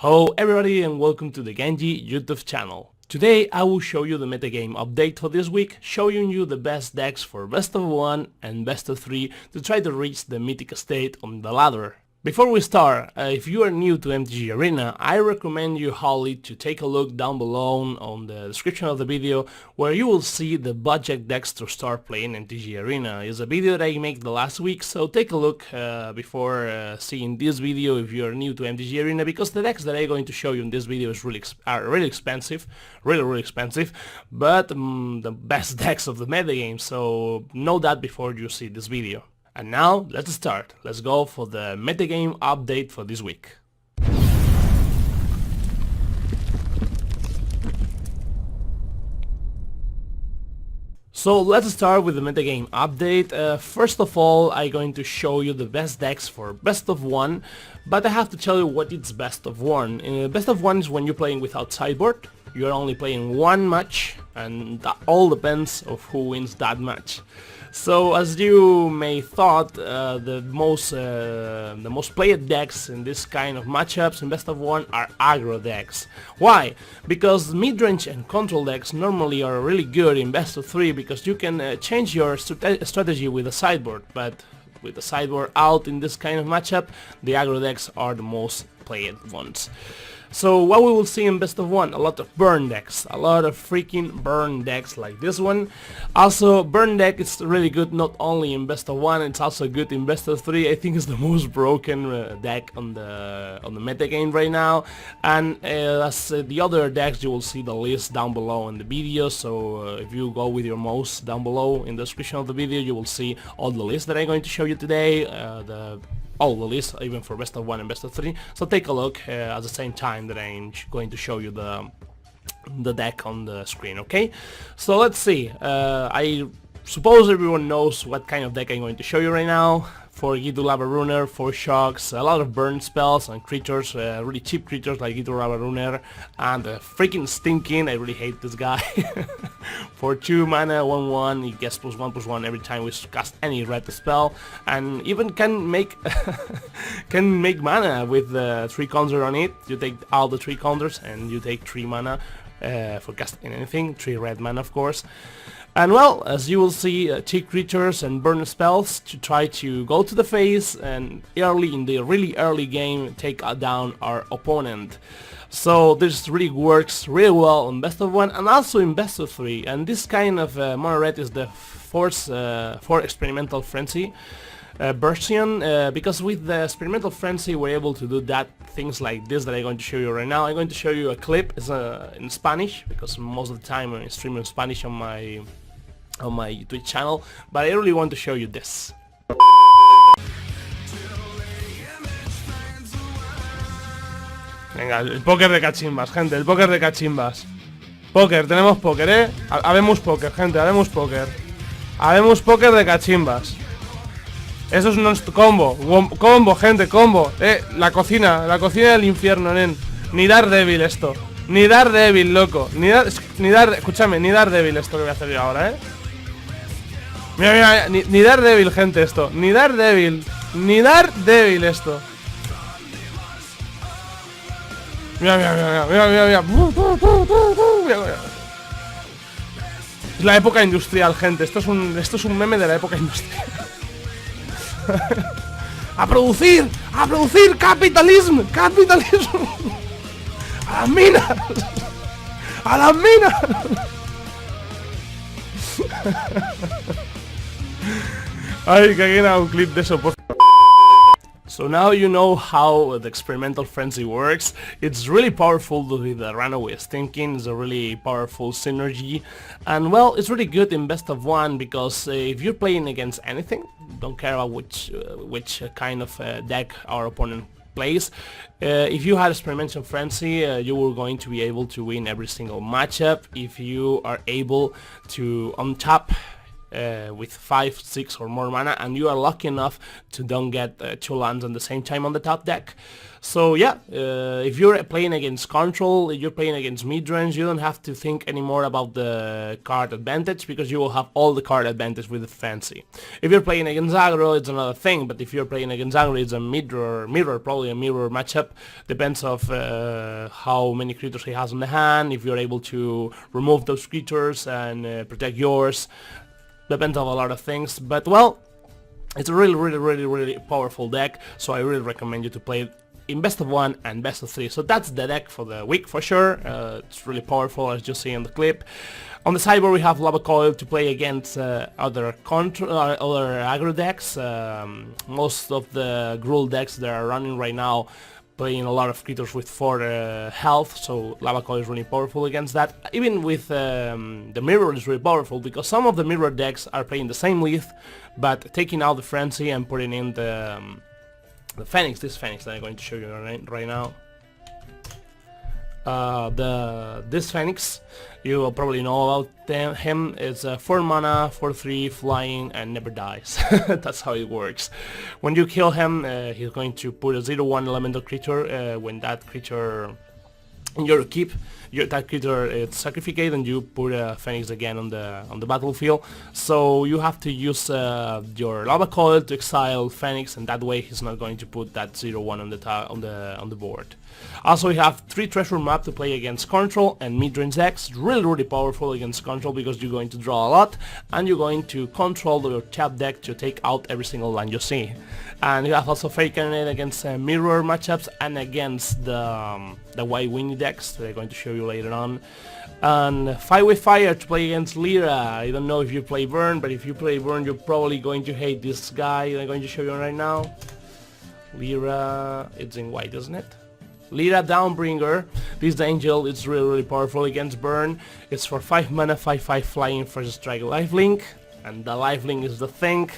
Hello everybody and welcome to the Genji YouTube channel. Today I will show you the metagame update for this week, showing you the best decks for best of 1 and best of 3 to try to reach the mythic state on the ladder. Before we start, if you are new to MTG Arena, I recommend you highly to take a look down below on the description of the video where you will see the budget decks to start playing MTG Arena. It's a video that I made the last week, so take a look before seeing this video if you are new to MTG Arena, because the decks that I'm going to show you in this video are really expensive, really expensive, but the best decks of the metagame, so know that before you see this video. And now, let's start. Let's go for the metagame update for this week. So let's start with the metagame update. First of all, I'm going to show you the best decks for best of 1, but I have to tell you what it's best of 1. Best of 1 is when you're playing without sideboard. You're only playing one match, and that all depends of who wins that match. So as you may thought, the most played decks in this kind of matchups in best of 1 are aggro decks. Why? Because midrange and control decks normally are really good in best of 3 because you can change your strategy with the sideboard, but with the sideboard out in this kind of matchup, the aggro decks are the most played ones. So what we will see in best of 1, a lot of burn decks, a lot of freaking burn decks like this one. Also, burn deck is really good not only in best of 1, it's also good in best of 3. I think it's the most broken deck on the metagame right now. And as the other decks, you will see the list down below in the video. So if you go with your mouse down below in the description of the video, you will see all the lists that I'm going to show you today. All the lists, even for best of 1 and best of 3. So take a look at the same time that I'm going to show you the deck on the screen, okay? So let's see. I suppose everyone knows what kind of deck I'm going to show you right now. 4 Gitu Lava Runer, 4 Shocks, a lot of burn spells and creatures, really cheap creatures like Gitu Lava Runer, and freaking stinking, I really hate this guy. For 2 mana, 1/1, he gets +1/+1 every time we cast any red spell, and even can make can make mana with 3 counters on it. You take all the 3 counters and you take 3 mana for casting anything, 3 red mana of course. And well, as you will see, cheap creatures and burn spells to try to go to the face and in the really early game take down our opponent. So this really works really well in best of 1 and also in best of 3. And this kind of mono red is the for experimental frenzy version, because with the experimental frenzy we're able to do things like this that I'm going to show you right now. I'm going to show you a clip. It's in Spanish because most of the time I stream in Spanish on my Twitch channel, but I really want to show you this. Venga, el póker de cachimbas, gente, el póker de cachimbas. Póker, tenemos póker, habemos póker, gente, habemos póker. Habemos póker de cachimbas. Eso es un combo, gente, combo. La cocina del infierno, nen. Ni Daredevil esto. Ni Daredevil, loco. Escúchame, ni Daredevil esto que voy a hacer yo ahora, Mira, ni Daredevil, gente, esto. Ni Daredevil esto. Mira. Es la época industrial, gente. Esto es un meme de la época industrial. ¡A producir! ¡Capitalismo! ¡A las minas! ¡A las minas! Ay, que aquí era un clip de eso, por favor. So now you know how the experimental frenzy works. It's really powerful with the runaway stinking. It's a really powerful synergy, and well, it's really good in best of 1 because if you're playing against anything, don't care about which kind of deck our opponent plays, if you had experimental frenzy, you were going to be able to win every single matchup if you are able to untap with 5, 6 or more mana, and you are lucky enough to don't get 2 lands at the same time on the top deck. So yeah, if you're playing against control, if you're playing against midrange, you don't have to think anymore about the card advantage, because you will have all the card advantage with the fancy. If you're playing against aggro, it's another thing, but if you're playing against aggro, it's a probably a mirror matchup. Depends of how many creatures he has on the hand, if you're able to remove those creatures and protect yours. Depends on a lot of things, but well, it's a really powerful deck, so I really recommend you to play it in best of 1 and best of 3. So that's the deck for the week for sure. It's really powerful, as you see in the clip. On the sideboard we have Lava Coil to play against other aggro decks. Most of the Gruul decks that are running right now playing a lot of creatures with 4 health, so Lava Coil is really powerful against that. Even with the mirror is really powerful, because some of the mirror decks are playing the same list, but taking out the frenzy and putting in the Phoenix, this Phoenix that I'm going to show you right now. This Phoenix, you will probably know about him. It's a 4 mana, 4/3, flying, and never dies. That's how it works. When you kill him, he's going to put a 0/1 elemental creature. When that creature in your keep, that creature is sacrificed, and you put a Phoenix again on the battlefield. So you have to use your Lava Coil to exile Phoenix, and that way he's not going to put that 0/1 on the board. Also, we have 3 treasure map to play against control and midrange decks. Really powerful against control, because you're going to draw a lot, and you're going to control your tap deck to take out every single land you see. And you have also Fairy Cannon against mirror matchups and against the white Winnie decks that I'm going to show you later on. And Fight with Fire to play against Lyra. I don't know if you play Burn, but if you play Burn, you're probably going to hate this guy that I'm going to show you right now. Lyra, it's in white, isn't it? Lyra Downbringer. This angel is really powerful against Burn. It's for 5 mana, 5/5 flying, first strike lifelink, and the lifelink is the thing.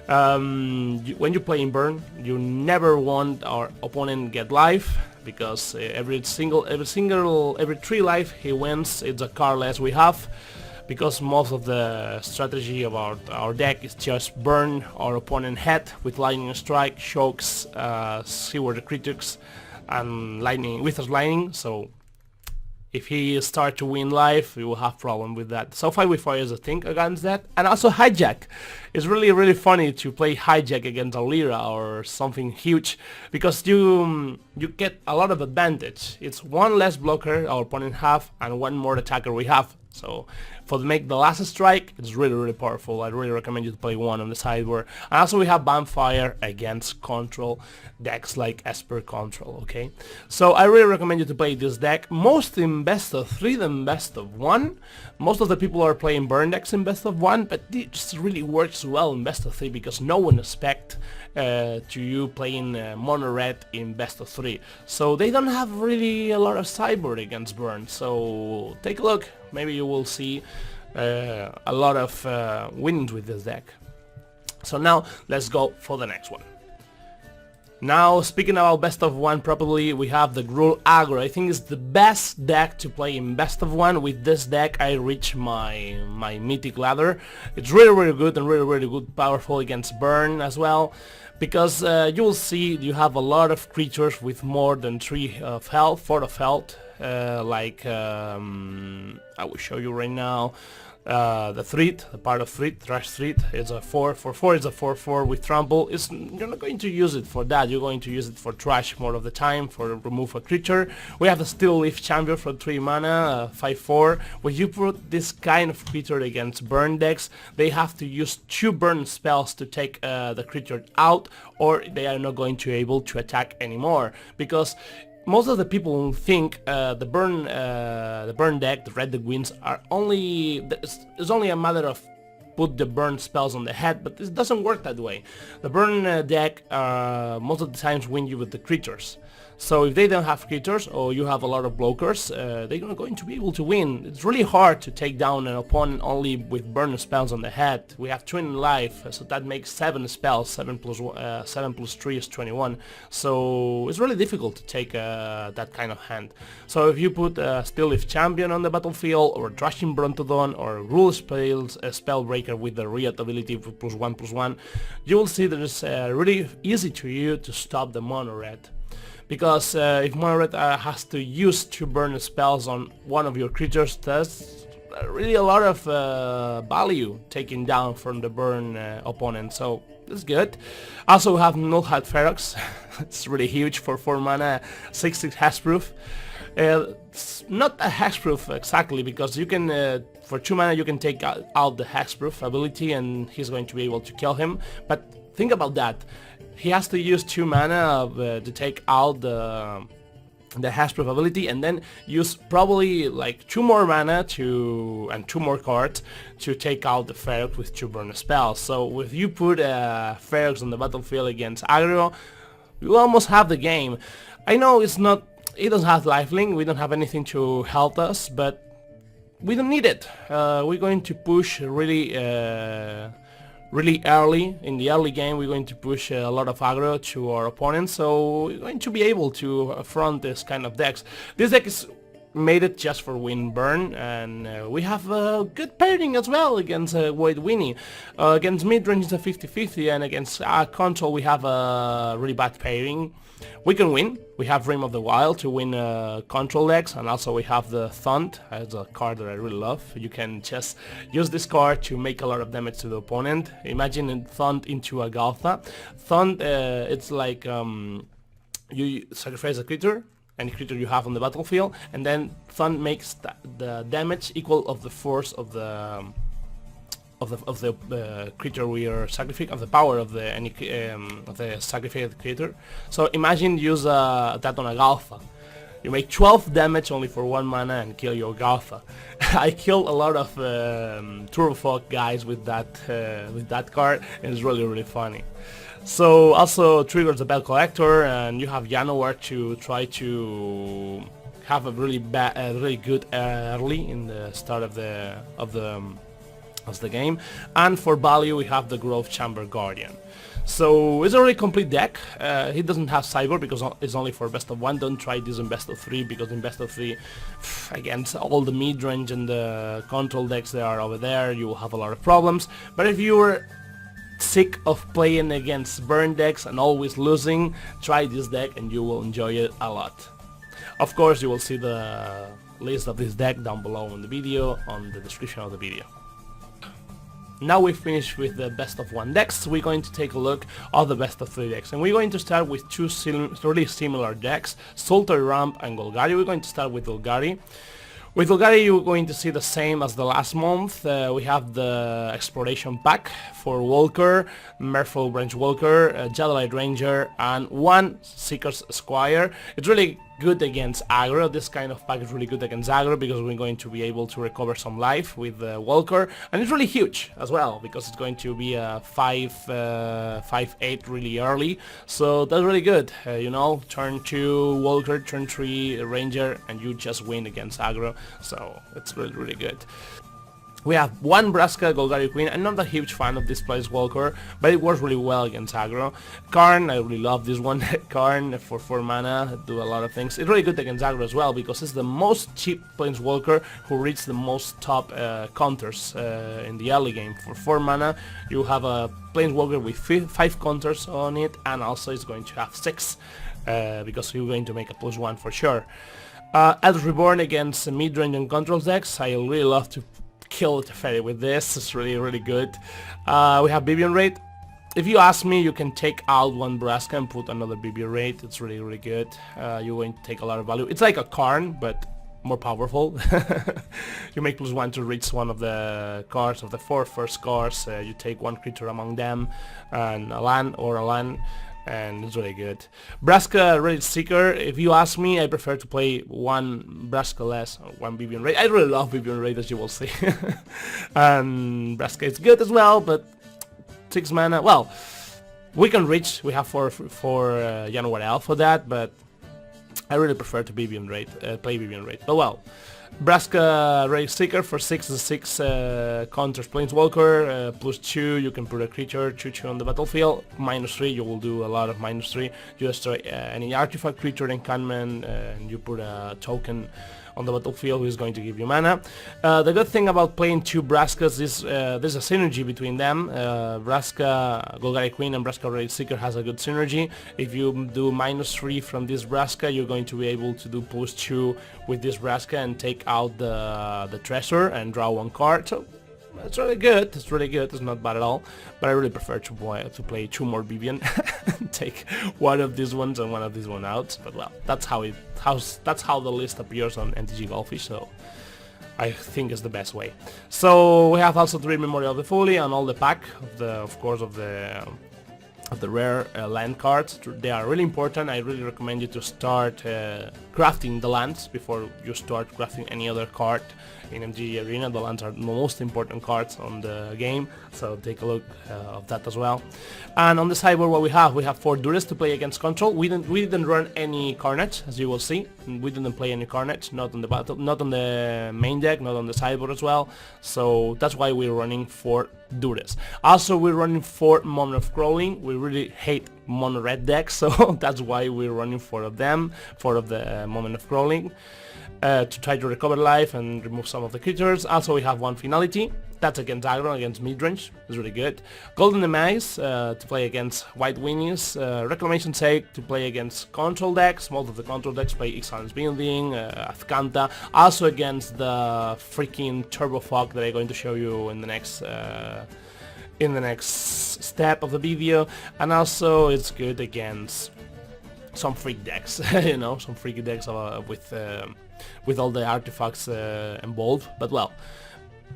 When you play in Burn, you never want our opponent get life, because every 3 life he wins, it's a card less we have, because most of the strategy about our deck is just burn our opponent head with lightning strike, shocks, sewer the critics, and lightning with us lightning. So if he start to win life, we will have problem with that. So Fight with Fire is a thing against that. And also Hijack. It's really funny to play Hijack against a Lyra or something huge, because you get a lot of advantage. It's 1 less blocker our opponent have and 1 more attacker we have. So for to make the last strike, it's really powerful. I really recommend you to play 1 on the sideboard. And also we have Vampire against control decks like ESPER control, okay? So I really recommend you to play this deck, most in best of 3 than best of 1. Most of the people are playing burn decks in best of 1, but it just really works well in best of 3, because no one expect to you playing mono red in best of 3. So they don't have really a lot of sideboard against burn. So take a look, maybe you will see a lot of wins with this deck. So now let's go for the next one. Now, speaking about best of 1 properly, we have the Gruul Aggro. I think it's the best deck to play in best of 1. With this deck I reach my mythic ladder. It's really good and really good, powerful against burn as well, because you will see you have a lot of creatures with more than 3 of health, 4 of health, like I will show you right now. The threat, the part of threat, trash threat, is a 4/4, it's a 4/4 with trample. You're not going to use it for that, you're going to use it for trash more of the time, for remove a creature. We have the Steel Leaf Champion for 3 mana, 5/4. When you put this kind of creature against burn decks, they have to use 2 burn spells to take the creature out, or they are not going to be able to attack anymore, because most of the people think the burn deck, the red deck wins, are it's only a matter of put the burn spells on the head, but it doesn't work that way. The burn deck most of the times win you with the creatures. So if they don't have creatures or you have a lot of blockers, they're not going to be able to win. It's really hard to take down an opponent only with burn spells on the head. We have 20 life, so that makes 7 spells. 7 plus 3 is 21. So it's really difficult to take that kind of hand. So if you put a Still Life Champion on the battlefield, or Thrashing Brontodon, or Rule Spells, a Spellbreaker with the Riot ability for +1/+1, you will see that it's really easy to you to stop the Mono Red. Because if Mono Red has to use 2 burn spells on one of your creatures, that's really a lot of value taken down from the burn opponent, so that's good. Also we have Nullhide Ferox. It's really huge for 4 mana, 6/6 hexproof. It's not a hexproof exactly, because you can for 2 mana you can take out the hexproof ability and he's going to be able to kill him, but think about that. He has to use 2 mana to take out the hexproof ability, and then use probably like 2 more mana and 2 more cards to take out the Ferox with 2 burn spells. So if you put Ferox on the battlefield against aggro, you almost have the game. I know it doesn't have lifelink, we don't have anything to help us, but we don't need it. We're going to push really early. In the early game we're going to push a lot of aggro to our opponents, so we're going to be able to affront this kind of decks. This deck is made it just for win burn, and we have a good pairing as well against Void Winnie. Against mid-range it's a 50-50, and against control we have a really bad pairing. We can win. We have Rim of the Wild to win control decks, and also we have the Thaunt as a card that I really love. You can just use this card to make a lot of damage to the opponent. Imagine a Thaunt into a Galtha. Thaunt, it's like you sacrifice a creature, any creature you have on the battlefield, and then Thaunt makes the damage equal of the force of the creature we are sacrificing, of the power of the sacrificed creature. So imagine use that on a Galtha. You make 12 damage only for 1 mana and kill your Galtha. I killed a lot of Turbo Fog guys with that card, and it's really funny. So also triggers the Bell Collector, and you have Janowar to try to have a really good early in the start of the game. And for value we have the Grove Chamber Guardian. So it's a really complete deck. He doesn't have Cyber because it's only for best of 1. Don't try this in best of 3, because in best of 3 against all the mid-range and the control decks that are over there, you will have a lot of problems. But if you're sick of playing against burn decks and always losing, try this deck and you will enjoy it a lot. Of course you will see the list of this deck down below in the video, on the description of the video. Now we've finished with the best of 1 decks. We're going to take a look at the best of 3 decks, and we're going to start with 2 really similar decks, SULTAI Ramp and Golgari. We're going to start with Golgari. With Golgari you're going to see the same as the last month. We have the Exploration Pack for Walker, Merfolk Branch Walker, Jadalite Ranger, and 1 Seeker's Squire. It's really good against aggro. This kind of pack is really good against aggro because we're going to be able to recover some life with Walker, and it's really huge as well because it's going to be a 5/8 really early, so that's really good. You know, turn 2 Walker, turn 3 Ranger, and you just win against aggro, so it's really good. We have 1 Vraska Golgari Queen. I'm not a huge fan of this Place Walker, but it works really well against aggro. Karn, I really love this one. Karn for 4 mana, do a lot of things. It's really good against aggro as well because it's the most cheap Planeswalker who reaches the most top counters in the early game. For 4 mana, you have a Planeswalker with 5 counters on it, and also it's going to have 6 because you're going to make a +1 for sure. Eldritch Reborn against mid-range and control decks. I really love to kill Teferi with this. It's really good. We have Vivian Raid. If you ask me, you can take out 1 Vraska and put another Vivian Raid. It's really good. You're going to take a lot of value. It's like a Karn, but more powerful. You make +1 to reach one of the cards of the 4 first cards. You take 1 creature among them, and a land, and it's really good. Vraska Raid Seeker, if you ask me, I prefer to play 1 Vraska less or 1 Vivian Raid. I really love Vivian Raid, as you will see. And Vraska is good as well, but 6 mana, well, we can reach, we have 4 January Elf for that, but I really prefer to Vivian Raid, play Vivian Raid. But well, Vraska Raid Seeker for 6/6 counters Planeswalker, +2, you can put a creature 2/2 on the battlefield, -3, you will do a lot of -3, you destroy any artifact, creature, enchantment, and you put a token on the battlefield who is going to give you mana. The good thing about playing 2 Vraskas is there's a synergy between them. Vraska Golgari Queen and Vraska Raid Seeker has a good synergy. If you do -3 from this Vraska, you're going to be able to do +2 with this Vraska and take out the treasure and draw 1 card. So it's really good. It's really good. It's not bad at all. But I really prefer to play 2 more Vivian and take one of these ones and one of these one out. But well, that's how the list appears on NTG Goldfish. So I think it's the best way. So we have also 3 Memorial of the Folly and all the pack of the rare land cards. They are really important. I really recommend you to start crafting the lands before you start crafting any other card in MTG Arena. The lands are the most important cards on the game, so take a look of that as well. And on the sideboard, what we have 4 Duress to play against control. We didn't run any Carnage, as you will see. We didn't play any Carnage, not on the battle, not on the main deck, not on the sideboard as well. So that's why we're running 4 Duress. Also, we're running 4 Moment of Crawling. We really hate mono red decks, so that's why we're running 4 of them, 4 of the Moment of Crawling, to try to recover life and remove some of the creatures. Also, we have 1 Finality. That's against aggro, against midrange. It's really good. Golden Demise to play against White Winnies. Reclamation Sake to play against control decks. Most of the control decks play Ixalan's Building, Azcanta. Also against the freaking Turbo Fog that I'm going to show you in the next step of the video. And also it's good against some freak decks, you know, some freaky decks with all the artifacts involved. But well,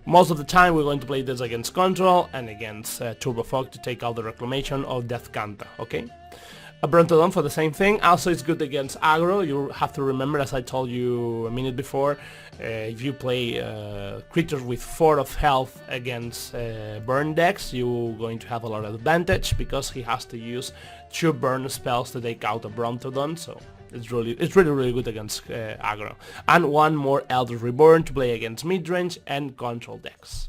most of the time we're going to play this against control and against Turbo Fog to take out the reclamation of Azcanta, okay? A Brontodon for the same thing. Also it's good against aggro. You have to remember, as I told you a minute before, if you play creatures with 4 of health against burn decks, you're going to have a lot of advantage because he has to use 2 burn spells to take out a Brontodon, so it's really good against aggro. And 1 more Elder Reborn to play against midrange and control decks.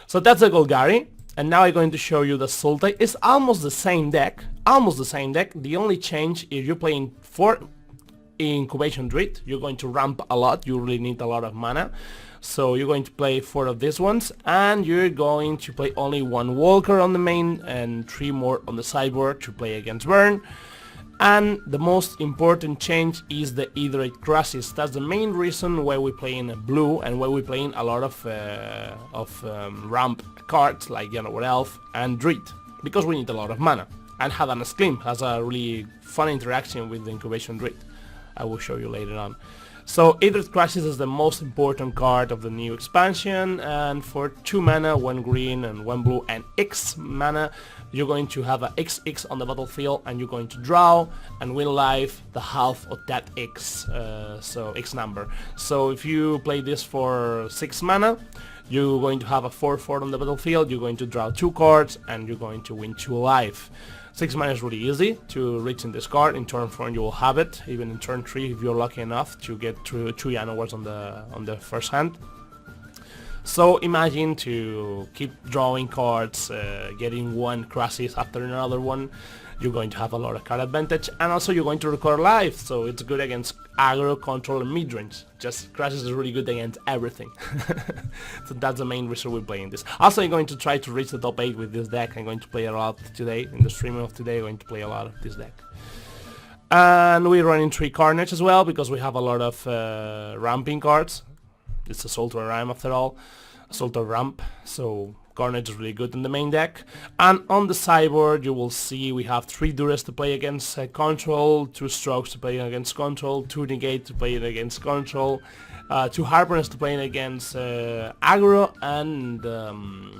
So that's the Golgari. And now I'm going to show you the SULTAI. It's almost the same deck. The only change, if you're playing 4 Incubation Druid, you're going to ramp a lot. You really need a lot of mana. So you're going to play 4 of these ones, and you're going to play only 1 Walker on the main and 3 more on the sideboard to play against burn. And the most important change is the Hydroid Crisis. That's the main reason why we're playing blue and why we're playing a lot of ramp cards like Janowar Elf and Druid, because we need a lot of mana. And Hadanas Klim has a really fun interaction with the Incubation Druid. I will show you later on. So Hydroid Crisis is the most important card of the new expansion, and for 2 mana, 1 green and 1 blue and X mana, you're going to have a XX on the battlefield and you're going to draw and win life the half of that X, so X number. So if you play this for 6 mana, you're going to have a 4/4 on the battlefield, you're going to draw 2 cards and you're going to win 2 life. 6 mana is really easy to reach in this card. In turn 4 you will have it, even in turn 3 if you're lucky enough to get 2 Janowars on the first hand. So imagine to keep drawing cards, getting 1 Crisis after another one. You're going to have a lot of card advantage, and also you're going to recover life, so it's good against aggro, control and midrange. Just Crisis is really good against everything. So that's the main reason we're playing this. Also I'm going to try to reach the top 8 with this deck. I'm going to play a lot today, in the streaming of today I'm going to play a lot of this deck. And we're running 3 Carnage as well, because we have a lot of ramping cards. It's a SULTAI Rime after all, a SULTAI Ramp, so Carnage is really good in the main deck. And on the sideboard you will see we have 3 Duress to play against control, 2 Strokes to play against control, 2 Negate to play against control, 2 Harpers to play against aggro, and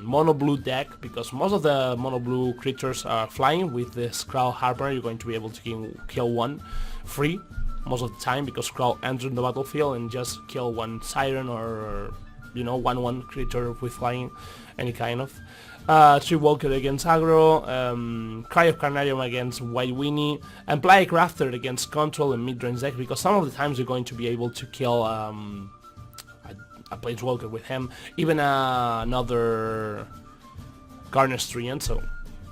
mono blue deck, because most of the mono blue creatures are flying. With the Skrull Harper you're going to be able to kill 1 free most of the time, because Skrull enters the battlefield and just kill 1 Siren or, you know, 1/1 creature with flying, any kind of. Tree Walker against aggro, Cry of Carnarium against White Winnie, and Plague Rafter against control and mid-range deck, because some of the times you're going to be able to kill a Planeswalker with him, even another Carnage Tyrant, so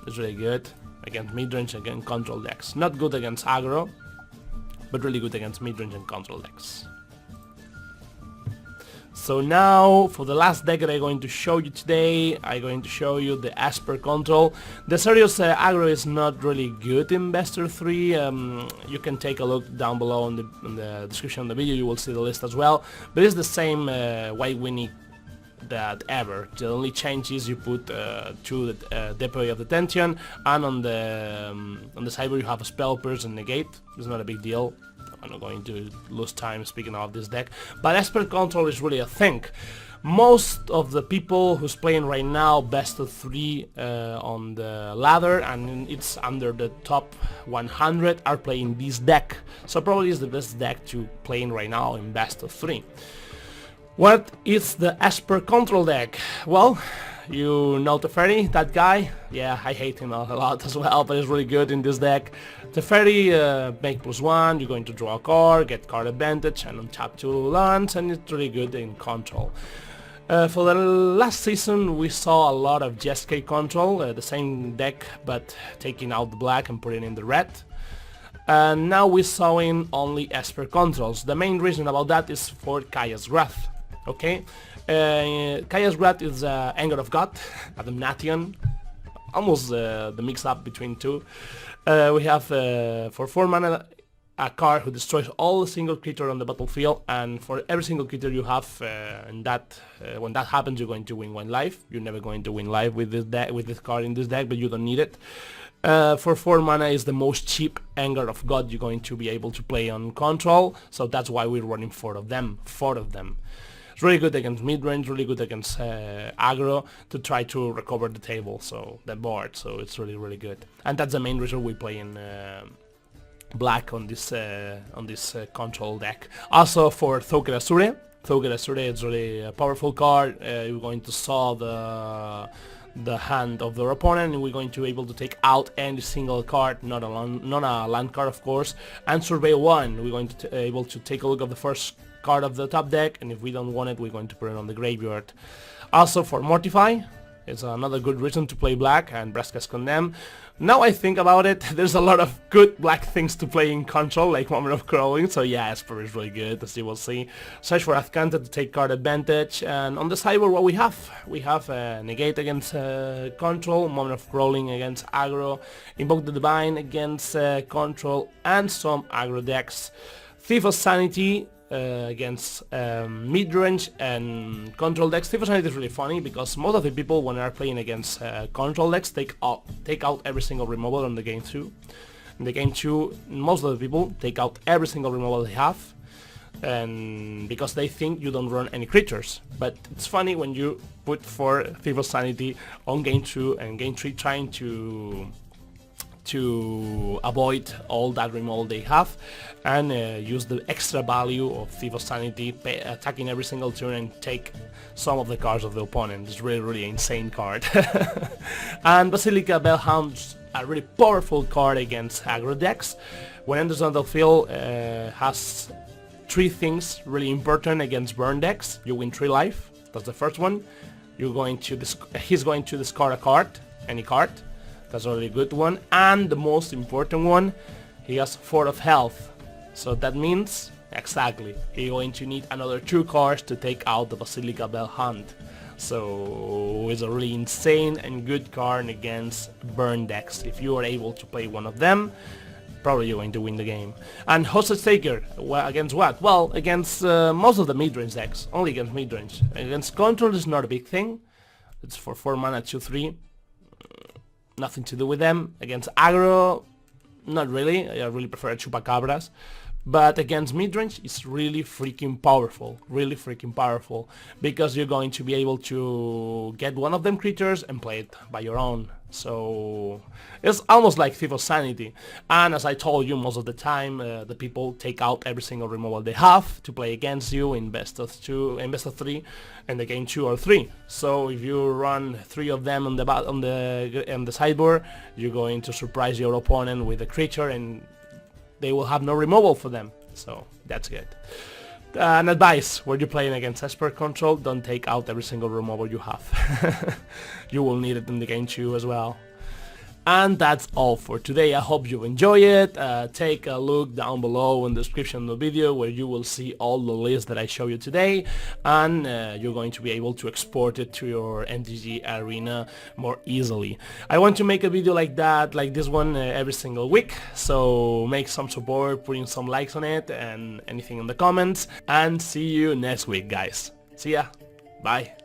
it's really good against mid-range and control decks. Not good against aggro, but really good against mid-range and control decks. So now, for the last deck that I'm going to show you today, I'm going to show you the ESPER control. The serious aggro is not really good in Best of 3. You can take a look down below in the description of the video, you will see the list as well. But it's the same White Winnie that ever. The only change is you put 2 Depot of Detention, and on the cyber you have a Spell Pierce and Negate. It's not a big deal. I'm not going to lose time speaking of this deck, but ESPER control is really a thing. Most of the people who's playing right now Best of 3 on the ladder, and it's under the top 100, are playing this deck. So probably is the best deck to playing right now in Best of 3. What is the ESPER control deck? Well, you know Teferi, that guy? Yeah, I hate him a lot as well, but he's really good in this deck. Teferi, make +1, you're going to draw a card, get card advantage, and untap 2 lands, and it's really good in control. For the last season we saw a lot of GSK control, the same deck but taking out the black and putting in the red. And now we're showing only ESPER controls. The main reason about that is for Kaya's Wrath. Okay, Kaya's Wrath is Anger of God, Adamnation, almost the mix-up between two. We have for 4 mana a card who destroys all single creature on the battlefield, and for every single creature you have, when that happens, you're going to win 1 life. You're never going to win life with this deck, with this card in this deck, but you don't need it. For 4 mana is the most cheap Anger of God you're going to be able to play on control, so that's why we're running 4 of them. It's really good against mid-range, really good against aggro, to try to recover the table, so the board, so it's really good. And that's the main reason we play in black on this control deck. Also for Thought Erasure. Thought Erasure is really a powerful card. You're going to saw the hand of their opponent, and we're going to be able to take out any single card, not a land card of course, and survey 1. We're going to be able to take a look at the first card of the top deck, and if we don't want it, we're going to put it on the graveyard. Also for Mortify, it's another good reason to play black, and Vraska's Contempt. Now I think about it, there's a lot of good black things to play in control, like Moment of Craving, so yeah, ESPER is really good, as you will see. Search for Azcanta to take card advantage, and on the sideboard what we have Negate against control, Moment of Crawling against aggro, Invoke the Divine against control, and some aggro decks. Thief of Sanity against mid-range and control decks. Thief of Sanity is really funny because most of the people, when they are playing against control decks, take out every single removal on the game 2. In the game 2, most of the people take out every single removal they have, and because they think you don't run any creatures. But it's funny when you put 4 Thief of Sanity on game 2 and game 3 trying to avoid all that removal they have, and use the extra value of Thief of Sanity, attacking every single turn and take some of the cards of the opponent. It's really insane card. And Basilica Bell-Haunt, a really powerful card against aggro decks. When enters on the field, has 3 things really important against burn decks. You win 3 life, that's the first one. He's going to discard a card, any card. That's a really good one, and the most important one, he has 4 of health. So that means, exactly, he's going to need another 2 cards to take out the Basilica Bell-Haunt. So it's a really insane and good card against burn decks. If you are able to play one of them, probably you're going to win the game. And Hostage Taker, well, against what? Well, against most of the mid-range decks, only against mid-range. Against control is not a big thing. It's for 4 mana, 2/3. Nothing to do with them. Against aggro, not really. I really prefer Chupacabras. But against midrange, it's really freaking powerful. Really freaking powerful. Because you're going to be able to get one of them creatures and play it by your own. So it's almost like Thief of Sanity. And as I told you, most of the time the people take out every single removal they have to play against you in best of 3, and the game 2 or 3. So if you run 3 of them on the sideboard, you're going to surprise your opponent with a creature, and they will have no removal for them. So that's good. An advice: when you're playing against ESPER control, don't take out every single removal you have. You will need it in the game 2 as well. And that's all for today. I hope you enjoy it. Take a look down below in the description of the video where you will see all the lists that I show you today, and you're going to be able to export it to your MTG arena more easily. I want to make a video like that, like this one, every single week, so make some support, putting some likes on it and anything in the comments, and see you next week, guys. See ya. Bye.